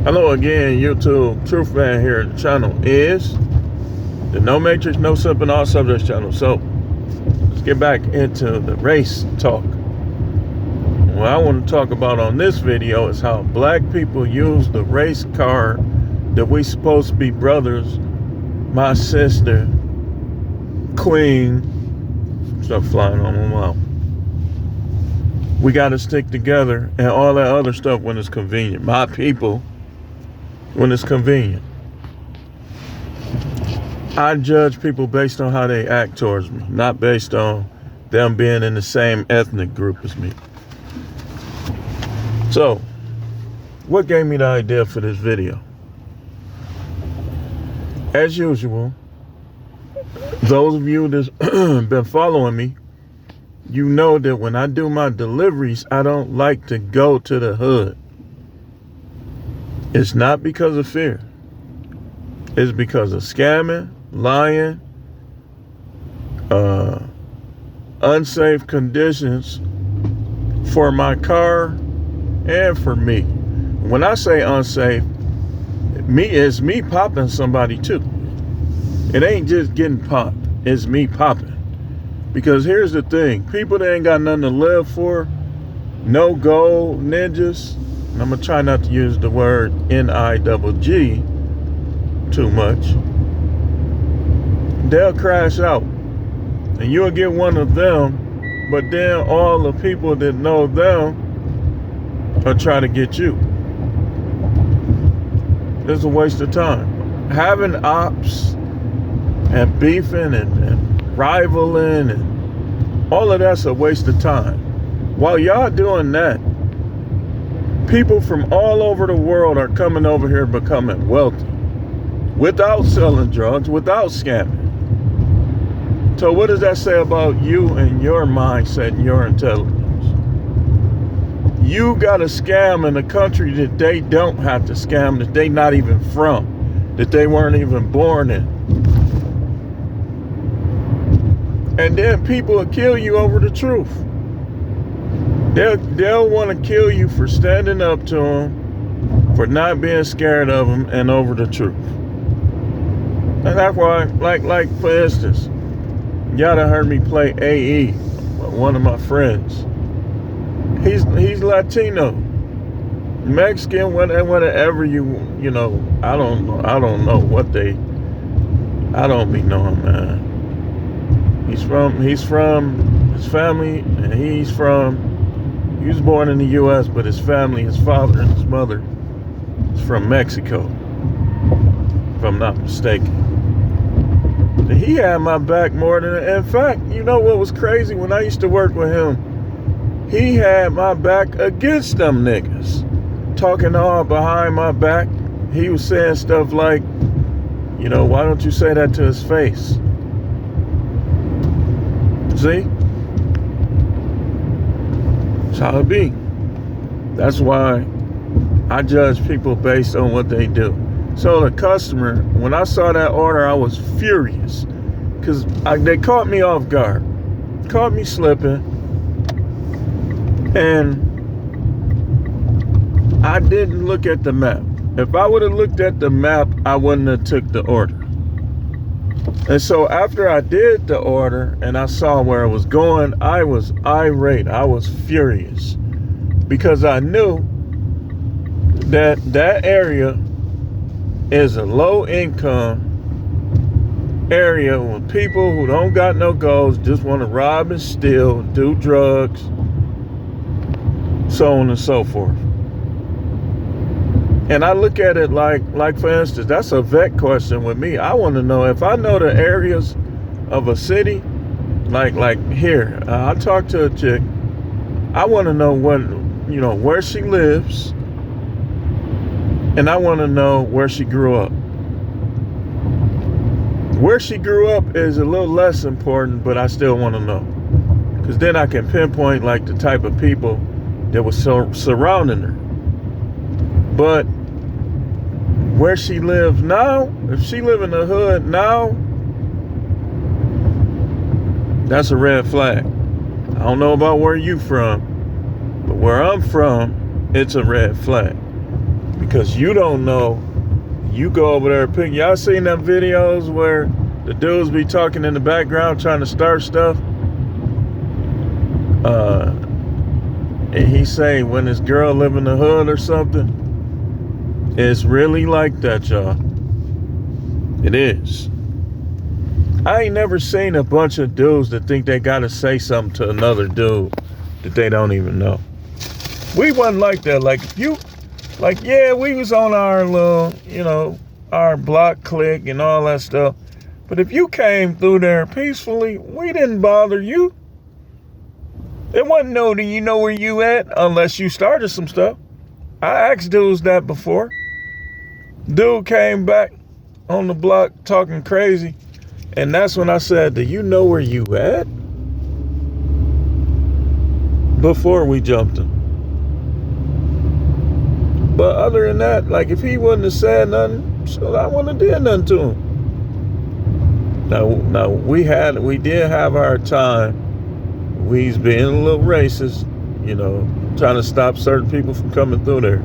Hello again, YouTube. Truth Man here. The channel is the No Matrix, No Simping, All Subjects channel. So let's get back into the race talk. What I want to talk about on this video is how black people use the race car that we supposed to be brothers, my sister, queen, stuff flying on my mouth. We got to stick together and all that other stuff when it's convenient. My people, when it's convenient. I judge people based on how they act towards me, not based on them being in the same ethnic group as me. So, what gave me the idea for this video? As usual, those of you that's been following me, you know that when I do my deliveries, I don't like to go to the hood. It's not because of fear. It's because of scamming, lying, unsafe conditions for my car and for me. When I say unsafe, it's me popping somebody too. It ain't just getting popped, it's me popping. Because here's the thing, people that ain't got nothing to live for, no gold ninjas, and I'm gonna try not to use the word N-I-double-G too much, they'll crash out. And you'll get one of them, but then all the people that know them will try to get you. It's a waste of time. Having ops and beefing and rivaling and all of that's a waste of time. While y'all doing that, people from all over the world are coming over here becoming wealthy without selling drugs, without scamming. So what does that say about you and your mindset and your intelligence? You got to scam in a country that they don't have to scam, that they not even from, that they weren't even born in. And then people will kill you over the truth. They'll want to kill you for standing up to them, for not being scared of them, and over the truth. And that's why, like for instance, y'all done heard me play AE, one of my friends. He's Latino, Mexican, whatever you know. I don't know what they. I don't be knowing, man. He's from his family, and he was born in the U.S., but his family, his father and his mother, is from Mexico, if I'm not mistaken. He had my back more than, in fact, you know what was crazy? When I used to work with him, he had my back against them niggas. Talking all behind my back. He was saying stuff like, you know, why don't you say that to his face? See? That's how it be. That's why I judge people based on what they do. So the customer, when I saw that order, I was furious. Because they caught me off guard. Caught me slipping. And I didn't look at the map. If I would have looked at the map, I wouldn't have took the order. And so after I did the order and I saw where it was going, I was irate. I was furious. Because I knew that that area is a low income area with people who don't got no goals, just want to rob and steal, do drugs, so on and so forth. And I look at it like for instance, that's a vet question with me. I want to know if I know the areas of a city, like here, I talked to a chick. I want to know where she lives, and I want to know where she grew up. Where she grew up is a little less important, but I still want to know, because then I can pinpoint like the type of people that was surrounding her. But where she lives now, if she live in the hood now, that's a red flag. I don't know about where you from, but where I'm from, it's a red flag. Because you don't know. You go over there and pick. Y'all seen them videos where the dudes be talking in the background trying to start stuff? And he say when this girl live in the hood or something. It's really like that, y'all. It is. I ain't never seen a bunch of dudes that think they gotta say something to another dude that they don't even know. We wasn't like that. Like if you, like, yeah, we was on our little, our block clique and all that stuff. But if you came through there peacefully, we didn't bother you. It wasn't no, do you know where you at? Unless you started some stuff. I asked dudes that before. Dude came back on the block talking crazy. And that's when I said, do you know where you at? Before we jumped him. But other than that, like if he wouldn't have said nothing, so I wouldn't have did nothing to him. Now we did have our time. We's being a little racist, trying to stop certain people from coming through there.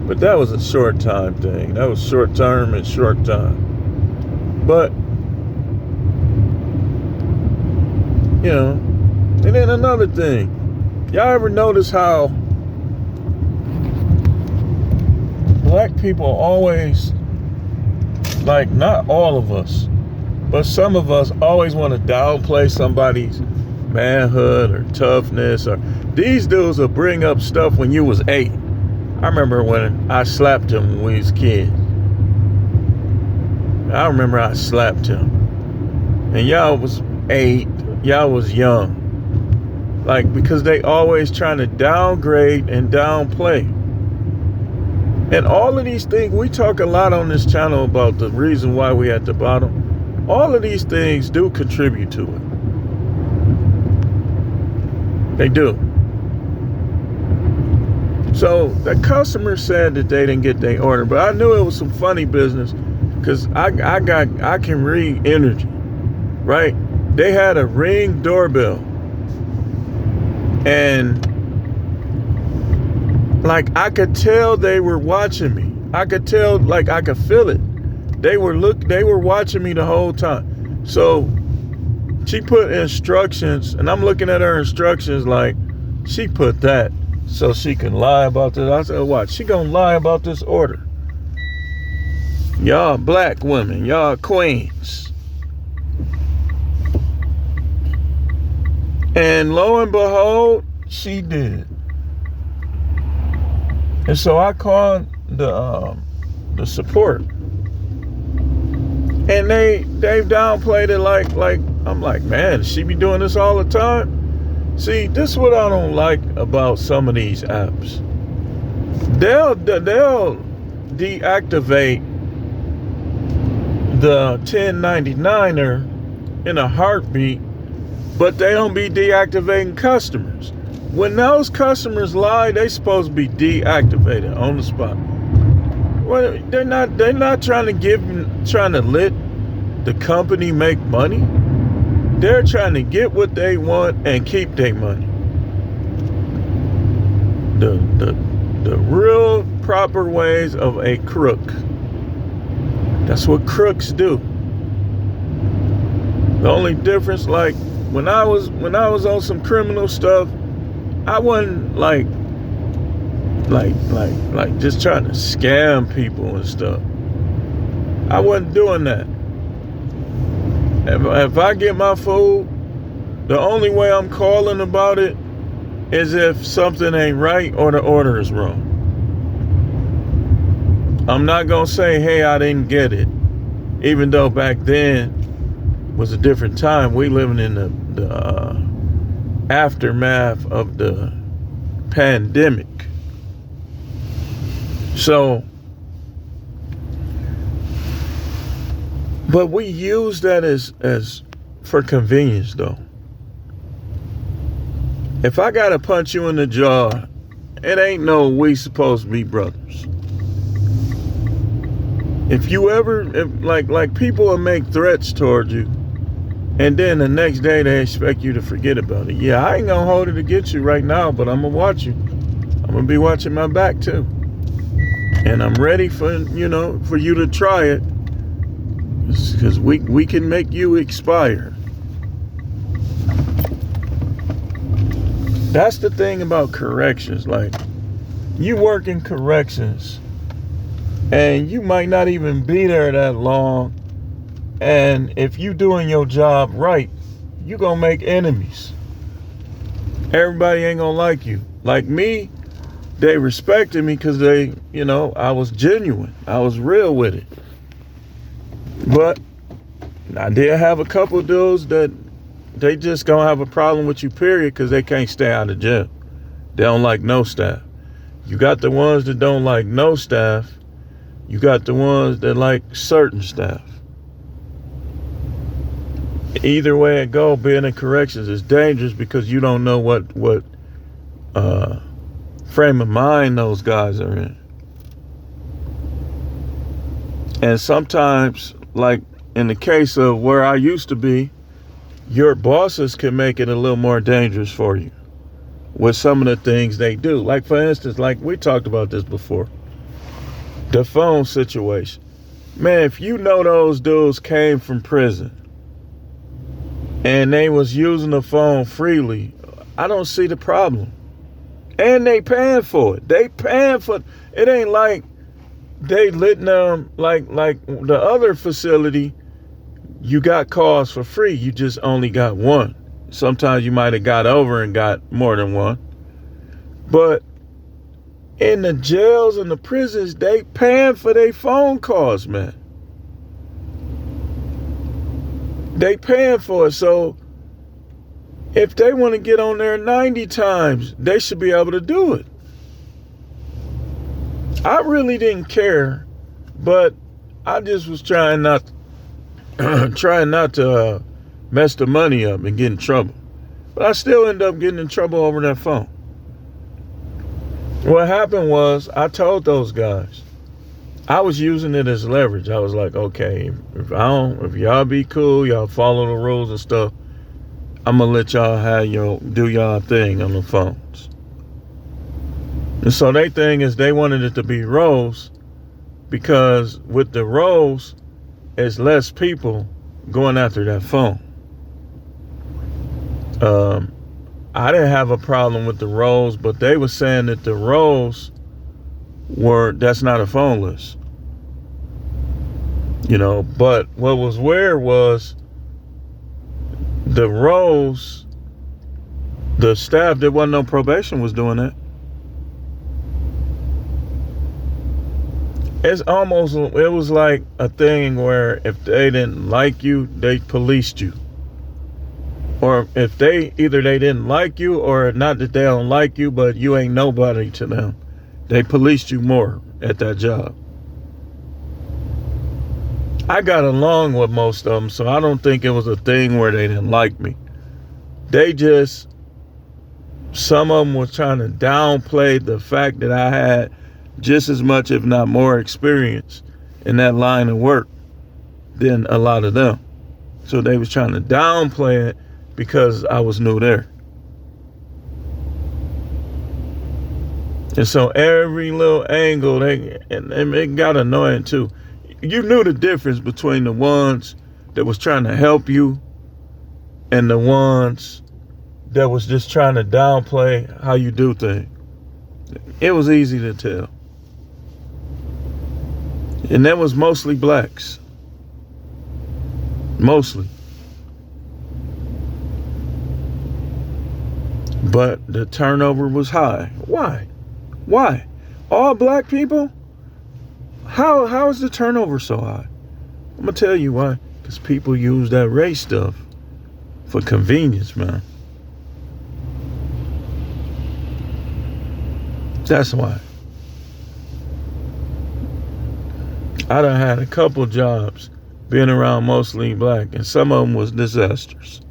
But that was a short time thing. That was short term and short time. But, and then another thing. Y'all ever notice how black people always, like not all of us, but some of us always want to downplay somebody's manhood or toughness, or these dudes will bring up stuff when you was 8. I remember when I slapped him when we was kids. I remember I slapped him. And y'all was 8, y'all was young. Like, because they always trying to downgrade and downplay. And all of these things, we talk a lot on this channel about the reason why we at the bottom. All of these things do contribute to it. They do. So the customer said that they didn't get their order, but I knew it was some funny business because I can read energy, right? They had a Ring doorbell, and like I could tell they were watching me. I could tell, like I could feel it. They were watching me the whole time. So she put instructions, and I'm looking at her instructions like she put that so she can lie about this. I said, watch, she gonna lie about this order. Y'all black women, y'all queens. And lo and behold, she did. And so I called the support. And they've downplayed it like I'm like, man, she be doing this all the time? See, this is what I don't like about some of these apps. They'll deactivate the 1099er in a heartbeat, but they don't be deactivating customers. When those customers lie, they supposed to be deactivated on the spot. Well, they're not trying to let the company make money. They're trying to get what they want and keep their money. The real proper ways of a crook. That's what crooks do. The only difference, like when I was on some criminal stuff, I wasn't like just trying to scam people and stuff. I wasn't doing that. If I get my food, the only way I'm calling about it is if something ain't right or the order is wrong. I'm not gonna say, hey, I didn't get it, even though back then was a different time. We living in the aftermath of the pandemic. So, but we use that as for convenience though. If I gotta punch you in the jaw, it ain't no we supposed to be brothers. If people will make threats towards you, and then the next day they expect you to forget about it. Yeah, I ain't gonna hold it against you right now, but I'm gonna watch you. I'm gonna be watching my back too. And I'm ready for you to try it, because we can make you expire. That's the thing about corrections. Like, you work in corrections and you might not even be there that long, and if you doing your job right, you gonna make enemies. Everybody ain't gonna like you. Like me, they respected me because I was genuine. I was real with it. But I did have a couple of dudes that they just gonna have a problem with you, period, because they can't stay out of jail. They don't like no staff. You got the ones that don't like no staff. You got the ones that like certain staff. Either way it go, being in corrections is dangerous because you don't know what frame of mind those guys are in. And sometimes, like in the case of where I used to be, your bosses can make it a little more dangerous for you with some of the things they do. Like, for instance, like we talked about this before, the phone situation. Man, if you know those dudes came from prison and they was using the phone freely, I don't see the problem. And they paying for it. They paying for it. It ain't like they letting them, like the other facility, you got calls for free. You just only got one. Sometimes you might have got over and got more than one. But in the jails and the prisons, they paying for their phone calls, man. They paying for it. So if they want to get on there 90 times, they should be able to do it. I really didn't care, but I just was trying not to mess the money up and get in trouble. But I still end up getting in trouble over that phone. What happened was, I told those guys, I was using it as leverage. I was like, okay, if y'all be cool, y'all follow the rules and stuff, I'm gonna let y'all do y'all thing on the phones. And so their thing is, they wanted it to be roles, because with the roles, it's less people going after that phone. I didn't have a problem with the roles, but they were saying that the roles that's not a phone list. But what was weird was the roles, the staff that wasn't on probation was doing that. It was like a thing where if they didn't like you, they policed you. Or if they didn't like you, or not that they don't like you, but you ain't nobody to them, they policed you more at that job. I got along with most of them, so I don't think it was a thing where they didn't like me. Some of them was trying to downplay the fact that I had just as much, if not more, experience in that line of work than a lot of them. So they was trying to downplay it because I was new there. And so every little angle, and it got annoying too. You knew the difference between the ones that was trying to help you and the ones that was just trying to downplay how you do things. It was easy to tell. And that was mostly blacks. Mostly. But the turnover was high. Why? All black people? How is the turnover so high? I'm going to tell you why. Because people use that race stuff for convenience, man. That's why. I done had a couple jobs being around mostly black, and some of them was disasters.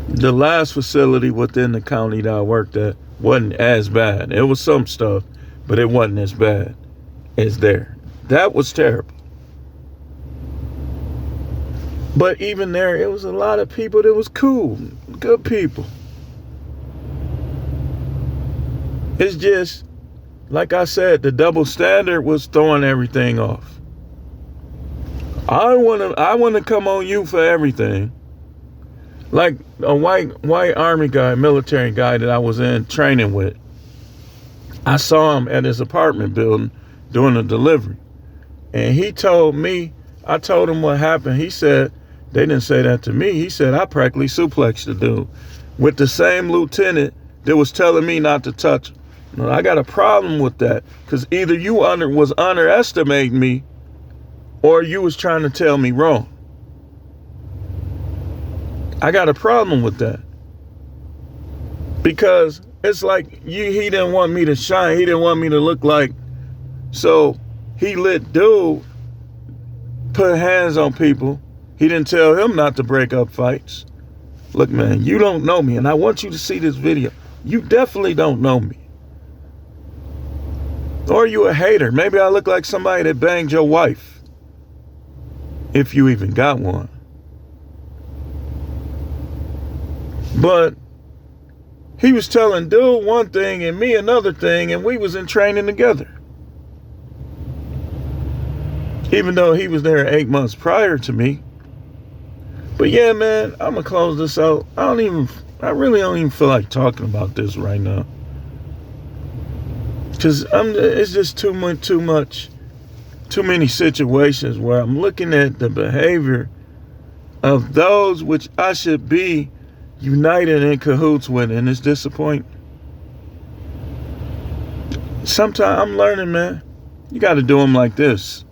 The last facility within the county that I worked at wasn't as bad. It was some stuff, but it wasn't as bad as there. That was terrible. But even there, it was a lot of people that was cool, good people. It's just like I said, the double standard was throwing everything off. I wanna come on you for everything. Like a white army guy, military guy that I was in training with. I saw him at his apartment building doing a delivery. And he told me, I told him what happened. He said, they didn't say that to me. He said, I practically suplexed the dude with the same lieutenant that was telling me not to touch him. Now, I got a problem with that, because either you was underestimating me or you was trying to tell me wrong. I got a problem with that, because it's like he didn't want me to shine. He didn't want me to look like, so he let dude put hands on people. He didn't tell him not to break up fights. Look, man, you don't know me, and I want you to see this video. You definitely don't know me. Or you a hater. Maybe I look like somebody that banged your wife, if you even got one. But he was telling dude one thing and me another thing, and we was in training together. Even though he was there 8 months prior to me. But yeah, man, I'm gonna close this out. I really don't even feel like talking about this right now, because it's just too many situations where I'm looking at the behavior of those which I should be united in cahoots with, and it's disappointing. Sometimes I'm learning, man, you got to do them like this.